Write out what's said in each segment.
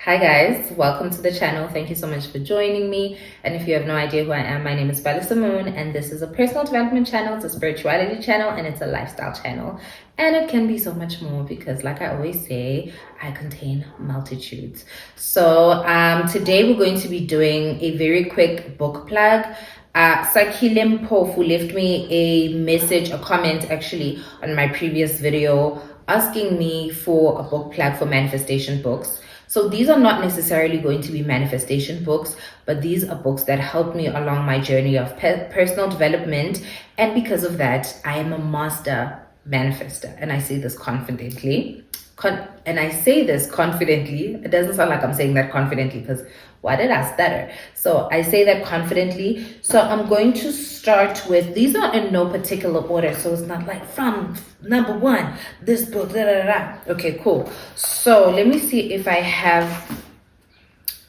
Hi guys, welcome to the channel. Thank you so much for joining me. And if you have no idea who I am, my name is Bella Simone, and this is a personal development channel, it's a spirituality channel, and it's a lifestyle channel. And it can be so much more because, like I always say, I contain multitudes. So today we're going to be doing a very quick book plug. Sakile Mpofu left me a message, a comment actually, on my previous video asking me for a book plug for manifestation books. So these are not necessarily going to be manifestation books, but these are books that helped me along my journey of personal development. And because of that, I am a master manifester. And I say this confidently. It doesn't sound like I'm saying that confidently because why did I stutter? So I say that confidently. So I'm going to start with, these are in no particular order. So it's not like from number one, this book, da da da. Okay, cool. So let me see if I have,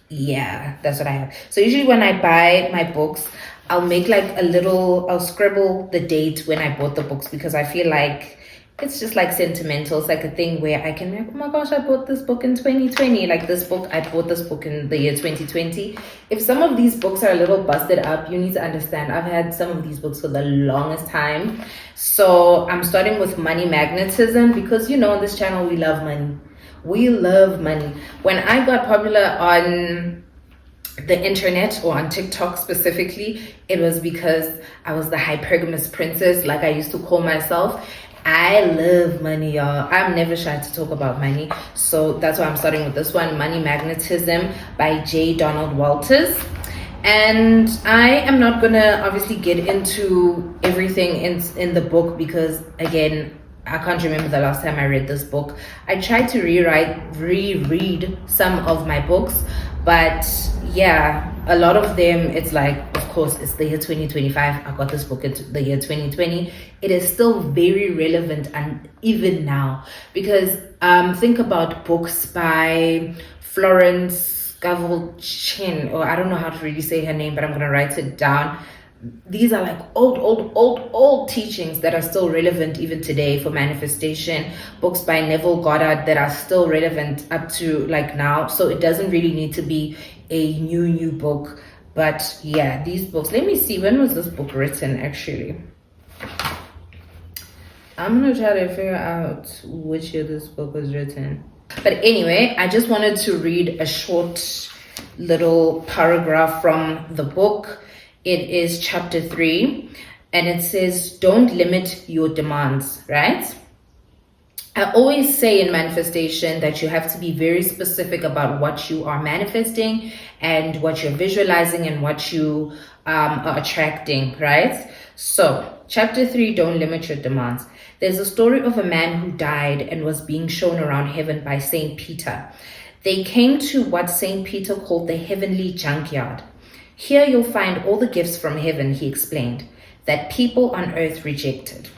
yeah, that's what I have. So usually when I buy my books, I'll make like I'll scribble the date when I bought the books because I feel like it's just like sentimental. It's like a thing where I can, oh my gosh, I bought this book in 2020. Like this book, I bought this book in the year 2020. If some of these books are a little busted up, you need to understand I've had some of these books for the longest time. So I'm starting with Money Magnetism because, you know, on this channel, we love money. We love money. When I got popular on the internet or on TikTok specifically, it was because I was the hypergamous princess, like I used to call myself. I love money, y'all. I'm never shy to talk about money. So that's why I'm starting with this one, Money Magnetism by J. Donald Walters. And I am not going to obviously get into everything in the book because, again, I can't remember the last time I read this book. I tried to reread some of my books, but yeah, a lot of them, it's like, of course, it's the year 2025. I got this book in the year 2020. It is still very relevant and even now because think about books by Florence Scovel Chin, or I don't know how to really say her name, but I'm going to write it down. These are like old teachings that are still relevant even today for manifestation. Books by Neville Goddard that are still relevant up to like now. So it doesn't really need to be a new book. But yeah, these books, let me see, when was this book written actually? I'm gonna try to figure out which year this book was written. But anyway, I just wanted to read a short little paragraph from the book. It is chapter 3, and it says, don't limit your demands, right? I always say in manifestation that you have to be very specific about what you are manifesting and what you're visualizing and what you are attracting, right? So, chapter 3, don't limit your demands. There's a story of a man who died and was being shown around heaven by Saint Peter. They came to what Saint Peter called the heavenly junkyard. Here you'll find all the gifts from heaven, he explained, that people on earth rejected.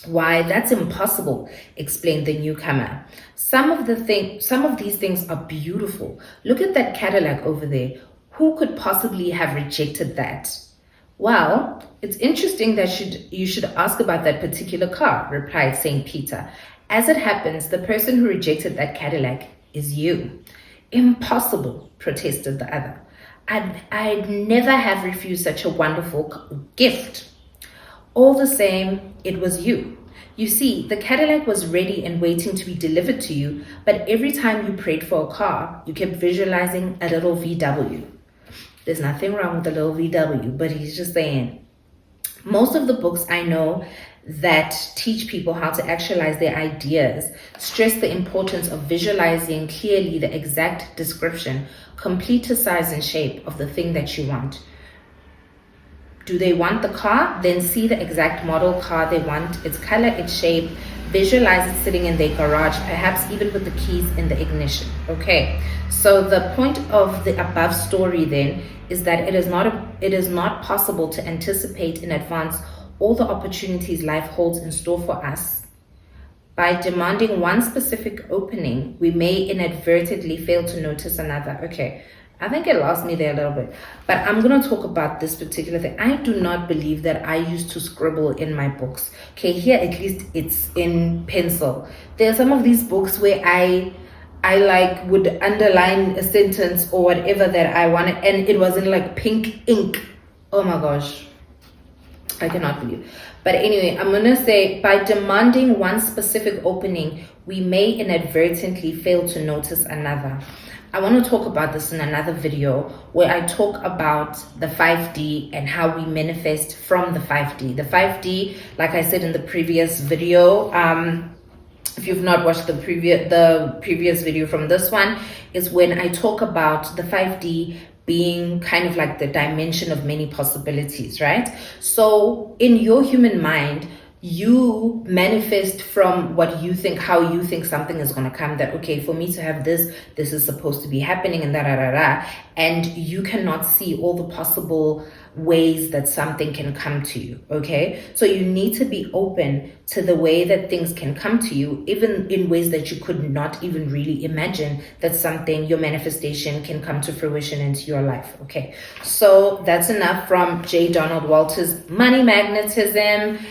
Why, that's impossible, explained the newcomer. Some of these things are beautiful. Look at that Cadillac over there. Who could possibly have rejected that? Well, it's interesting that you should ask about that particular car, replied St. Peter. As it happens, the person who rejected that Cadillac is you. Impossible, protested the other. I'd never have refused such a wonderful gift. All the same, it was you. You see, the Cadillac was ready and waiting to be delivered to you, but every time you prayed for a car, you kept visualizing a little VW. There's nothing wrong with a little VW, but he's just saying, most of the books I know that teach people how to actualize their ideas stress the importance of visualizing clearly the exact description, complete to size and shape of the thing that you want. Do they want the car? Then see the exact model car they want, its color, its shape, visualize it sitting in their garage, perhaps even with the keys in the ignition. Okay, so the point of the above story then is that it is not possible to anticipate in advance all the opportunities life holds in store for us. By demanding one specific opening, we may inadvertently fail to notice another. Okay, I think it lost me there a little bit, but I'm going to talk about this particular thing. I do not believe that I used to scribble in my books. Okay, here at least it's in pencil. There are some of these books where I I like would underline a sentence or whatever that I wanted, and it was in like pink ink. Oh my gosh, I cannot believe. But anyway, I'm gonna say, by demanding one specific opening, we may inadvertently fail to notice another. I want to talk about this in another video where I talk about the 5D and how we manifest from the 5D. The 5D, like I said in the previous video, if you've not watched the previous video from this one, is when I talk about the 5D being kind of like the dimension of many possibilities, right? So in your human mind, you manifest from what you think, how you think something is going to come, that okay, for me to have this is supposed to be happening, and and you cannot see all the possible ways that something can come to you. Okay, so you need to be open to the way that things can come to you, even in ways that you could not even really imagine that something, your manifestation, can come to fruition into your life. Okay, so that's enough from J. Donald Walter's Money Magnetism.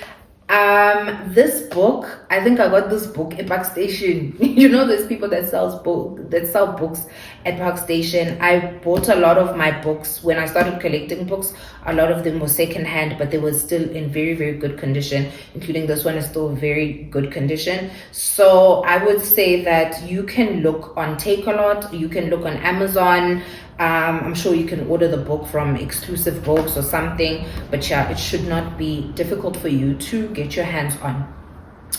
This book, I think I got this book at Park Station. You know, there's people that sell books at Park Station. I bought a lot of my books when I started collecting books. A lot of them were secondhand, but they were still in very, very good condition, including this one is still very good condition. So I would say that you can look on Takealot, you can look on Amazon. I'm sure you can order the book from Exclusive Books or something, but yeah, it should not be difficult for you to get your hands on.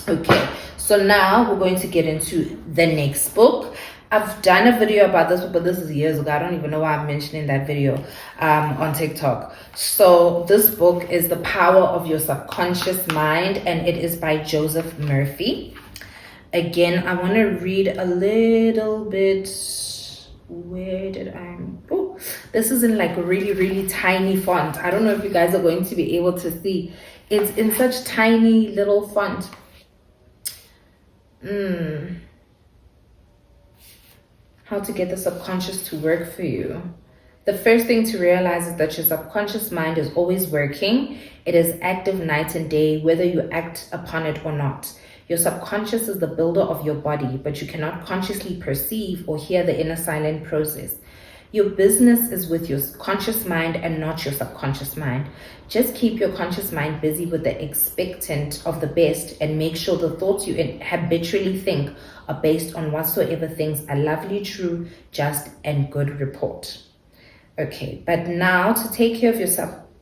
Okay, so now we're going to get into the next book. I've done a video about this book, but this is years ago. I don't even know why I'm mentioning that video on TikTok. So this book is The Power of Your Subconscious Mind, and it is by Joseph Murphy. Again, I want to read a little bit. Where did I? Oh, this is in like a really, really tiny font. I don't know if you guys are going to be able to see. It's in such tiny little font. How to get the subconscious to work for you. The first thing to realize is that your subconscious mind is always working. It is active night and day, whether you act upon it or not. Your subconscious is the builder of your body, but you cannot consciously perceive or hear the inner silent process. Your business is with your conscious mind and not your subconscious mind. Just keep your conscious mind busy with the expectant of the best, and make sure the thoughts you habitually think are based on whatsoever things are lovely, true, just, and good report. Okay, but now to take care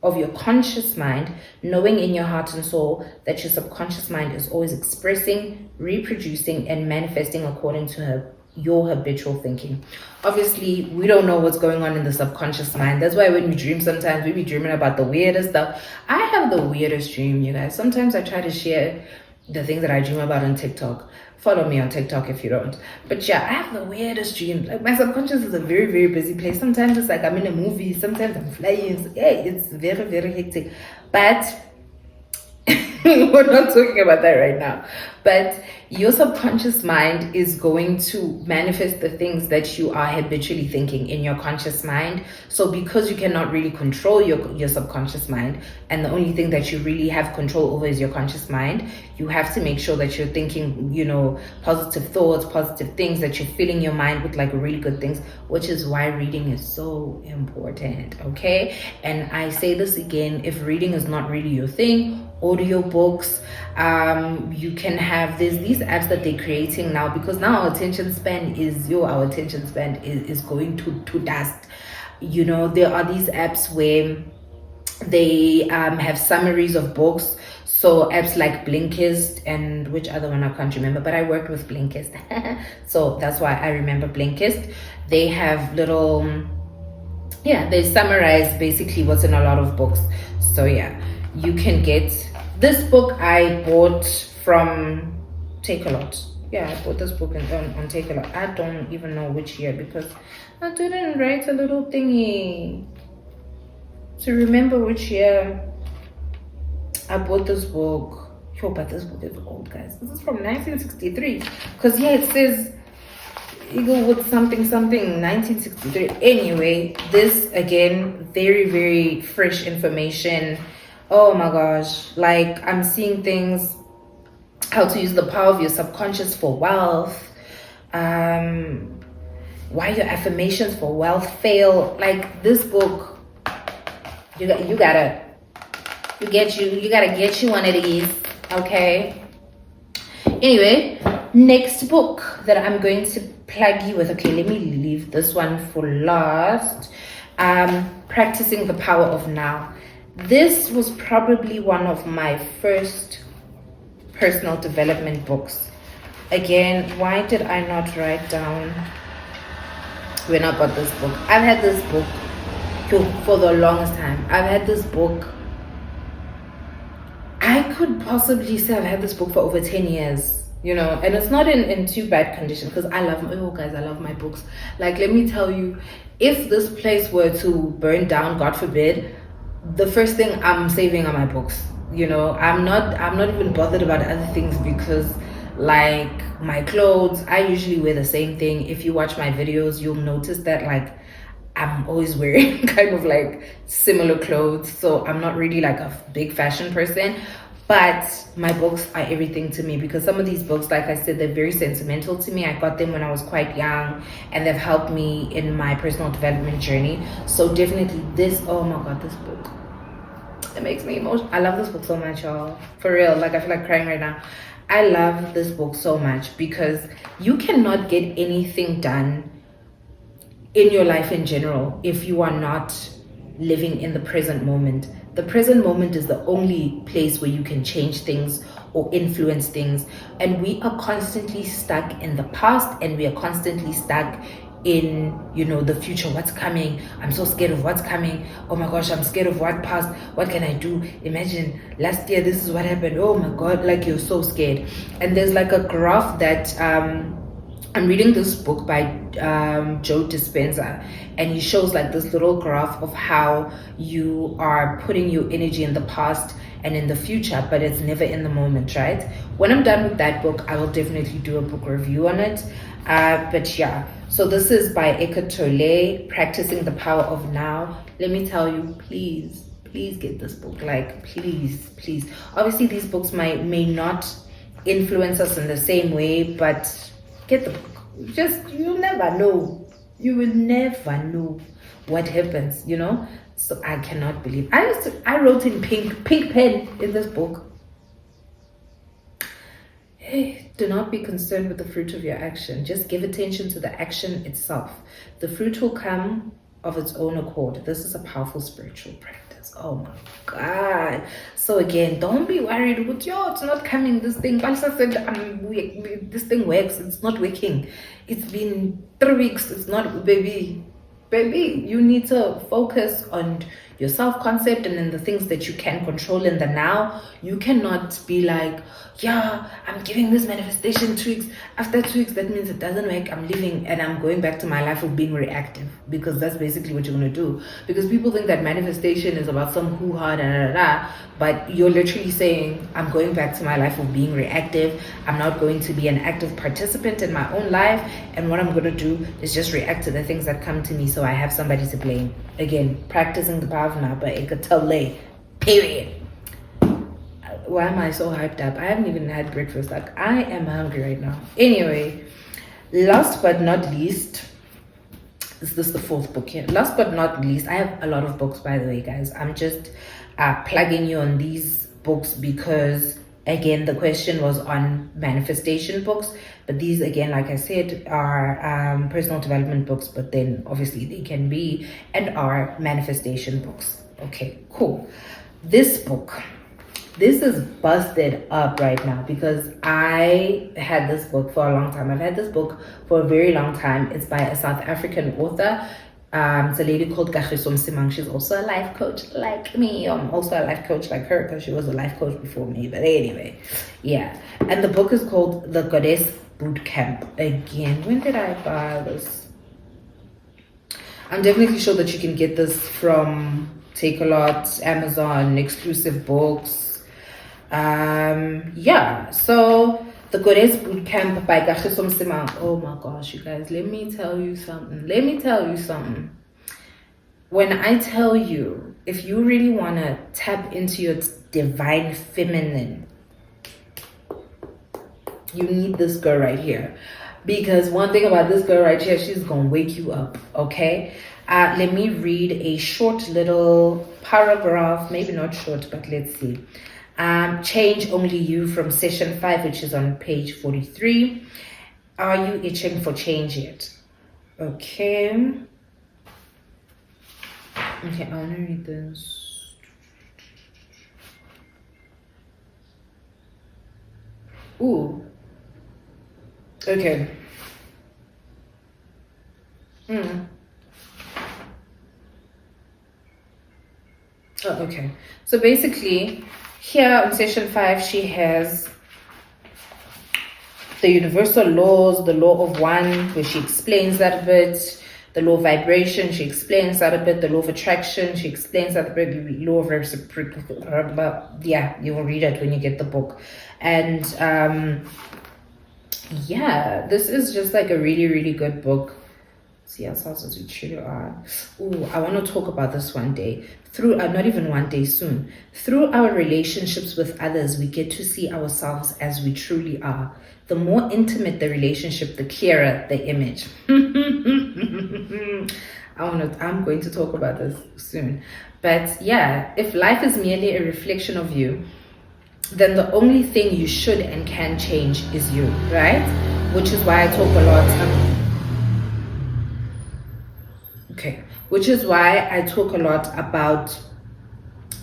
of your conscious mind, knowing in your heart and soul that your subconscious mind is always expressing, reproducing, and manifesting according to your habitual thinking. Obviously, we don't know what's going on in the subconscious mind. That's why when we dream, sometimes we be dreaming about the weirdest stuff. I have the weirdest dream, you guys. Sometimes I try to share the things that I dream about on TikTok. Follow me on TikTok if you don't. But yeah, I have the weirdest dreams. Like, my subconscious is a very, very busy place. Sometimes it's like I'm in a movie. Sometimes I'm flying. Yeah, it's very, very hectic. But we're not talking about that right now. But your subconscious mind is going to manifest the things that you are habitually thinking in your conscious mind. So because you cannot really control your subconscious mind, and the only thing that you really have control over is your conscious mind, you have to make sure that you're thinking, you know, positive thoughts, positive things, that you're filling your mind with like really good things, which is why reading is so important. Okay, and I say this again, if reading is not really your thing, audio books, you can have these apps that they're creating now, because now our attention span is going to dust. You know, there are these apps where they have summaries of books. So apps like Blinkist, and which other one I can't remember, but I worked with Blinkist. So that's why I remember Blinkist. They have little, they summarize basically what's in a lot of books. So yeah, you can get this book. I bought from Takealot. Yeah, I bought this book on Takealot. I don't even know which year, because I didn't write a little thingy to remember which year I bought this book. Yo, but this book is old, guys. This is from 1963. Because yeah, it says Eaglewood something 1963. Anyway, this again, very, very fresh information. Oh my gosh, like I'm seeing things, how to use the power of your subconscious for wealth, Why your affirmations for wealth fail. Like this book, you gotta get you one of these, okay? Anyway, next book that I'm going to plug you with. Okay, let me leave this one for last. Practicing the Power of Now. This was probably one of my first personal development books. Again, why did I not write down when I got this book? I've had this book for the longest time. I've had this book, I could possibly say I've had this book for over 10 years, and it's not in too bad condition, because I love my books. Like, let me tell you, if this place were to burn down, God forbid, the first thing I'm saving are my books. I'm not even bothered about other things, because like my clothes, I usually wear the same thing. If you watch my videos, you'll notice that like I'm always wearing kind of like similar clothes, so I'm not really like a big fashion person. But my books are everything to me, because some of these books, like I said, they're very sentimental to me. I got them when I was quite young, and they've helped me in my personal development journey. So definitely this, oh my God, this book, it makes me emotional. I love this book so much, y'all. For real, like I feel like crying right now. I love this book so much, because you cannot get anything done in your life in general if you are not living in the present moment. The present moment is the only place where you can change things or influence things. And we are constantly stuck in the past, and we are constantly stuck in the future. What's coming? I'm so scared of what's coming. Oh my gosh, I'm scared of what passed. What can I do? Imagine last year this is what happened. Oh my God, like you're so scared. And there's like a graph that I'm reading this book by Joe Dispenza, and he shows like this little graph of how you are putting your energy in the past and in the future, but it's never in the moment, right? When I'm done with that book, I will definitely do a book review on it. But yeah, so this is by Eckhart Tolle, Practicing the Power of Now. Let me tell you, please get this book. Like, please. Obviously, these books may not influence us in the same way, but get the book. You'll never know. You will never know what happens, So I cannot believe. I wrote in pink pen in this book. Hey, do not be concerned with the fruit of your action. Just give attention to the action itself. The fruit will come of its own accord. This is a powerful spiritual practice. Oh my God. So again, don't be worried with it's not coming. This thing, Balsa said, this thing works. It's not working. It's been 3 weeks. It's not, baby, you need to focus on your self-concept and in the things that you can control in the now. You cannot be like, yeah, I'm giving this manifestation 2 weeks. After 2 weeks, that means it doesn't work. I'm leaving and I'm going back to my life of being reactive, because that's basically what you're going to do. Because people think that manifestation is about some hoo-ha, but you're literally saying, I'm going back to my life of being reactive. I'm not going to be an active participant in my own life. And what I'm going to do is just react to the things that come to me, so I have somebody to blame. Again, Practicing the Power of Now by Eckhart Tolle. Period. Why am I so hyped up? I haven't even had breakfast. Like, I am hungry right now. Anyway, last but not least, is this the 4th book here? Last but not least, I have a lot of books, by the way, guys. I'm just plugging you on these books because, again, the question was on manifestation books. But these, again, like I said, are personal development books. But then, obviously, they can be and are manifestation books. Okay, cool. This book. This is busted up right now because I had this book for a long time. I've had this book for a very long time. It's by a South African author. It's a lady called Kagiso Msimang. She's also a life coach like me. I'm also a life coach like her because she was a life coach before me. But anyway, yeah. And the book is called The Goddess Boot Camp. Again, when did I buy this? I'm definitely sure that you can get this from Takealot, Amazon, Exclusive Books. Yeah, so The Goddess Boot Camp by Kagiso Msimang. Oh my gosh, you guys, let me tell you something. When I tell you, if you really want to tap into your divine feminine, you need this girl right here. because one thing about this girl right here, she's gonna wake you up. Okay, let me read a short little paragraph, maybe not short, but let's see. Change Only You from session 5, which is on page 43. Are you itching for change yet? Okay. Okay, I want to read this. Ooh. Okay. Oh, okay. So basically, here on session 5, she has the universal laws, the law of one, where she explains that a bit, the law of vibration, she explains that a bit, the law of attraction, she explains that a bit, the law of reciprocity, yeah, you will read it when you get the book. And yeah, this is just like a really, really good book. See ourselves as we truly are. Oh, I want to talk about this one day. Through, not even one day, soon. Through our relationships with others, we get to see ourselves as we truly are. The more intimate the relationship, the clearer the image. I'm going to talk about this soon. But yeah, if life is merely a reflection of you, then the only thing you should and can change is you, right? Which is why I talk a lot. Okay, which is why I talk a lot about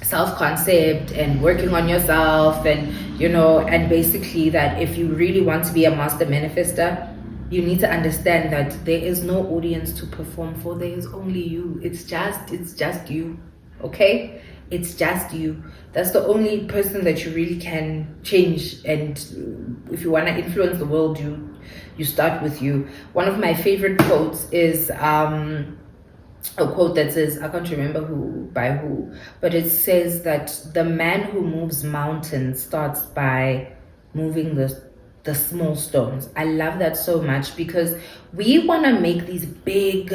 self-concept and working on yourself, and and basically that if you really want to be a master manifester, you need to understand that there is no audience to perform for. There is only you. It's just you. Okay, it's just you. That's the only person that you really can change. And if you want to influence the world, you start with you. One of my favorite quotes is a quote that says, I can't remember by who, but it says that the man who moves mountains starts by moving the small stones. I love that so much, because we want to make these big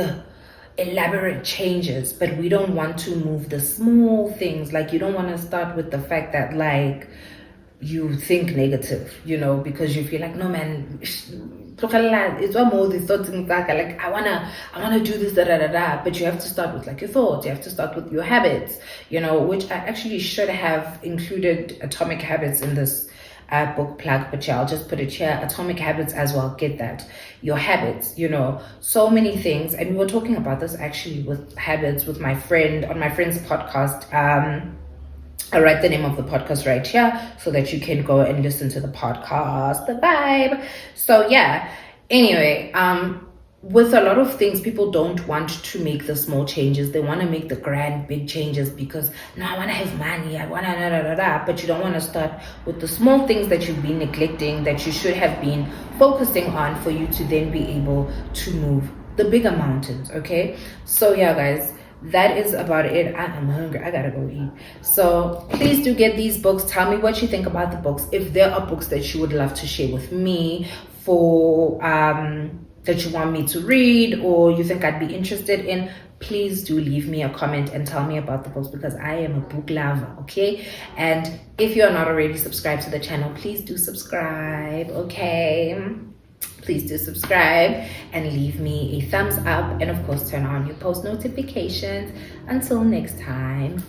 elaborate changes, but we don't want to move the small things. Like, you don't want to start with the fact that, like, you think negative, because you feel like, no man, it's one more these thoughts, like I wanna do this, but you have to start with like your thoughts. You have to start with your habits, which I actually should have included Atomic Habits in this book plug, but yeah, I'll just put it here. Atomic Habits as well. Get that, your habits, so many things. And we were talking about this actually with habits with my friend on my friend's podcast. I'll write the name of the podcast right here so that you can go and listen to the podcast, the vibe. So yeah, anyway, with a lot of things, people don't want to make the small changes. They want to make the grand big changes because, no, I want to have money, I want to but you don't want to start with the small things that you've been neglecting, that you should have been focusing on, for you to then be able to move the bigger mountains. Okay, so yeah guys, that is about it. I am hungry. I gotta go eat. So please do get these books. Tell me what you think about the books. If there are books that you would love to share with me for that you want me to read, or you think I'd be interested in, please do leave me a comment and tell me about the books, because I am a book lover. Okay, and if you are not already subscribed to the channel, please do subscribe. Okay, please do subscribe and leave me a thumbs up, and of course turn on your post notifications. Until next time.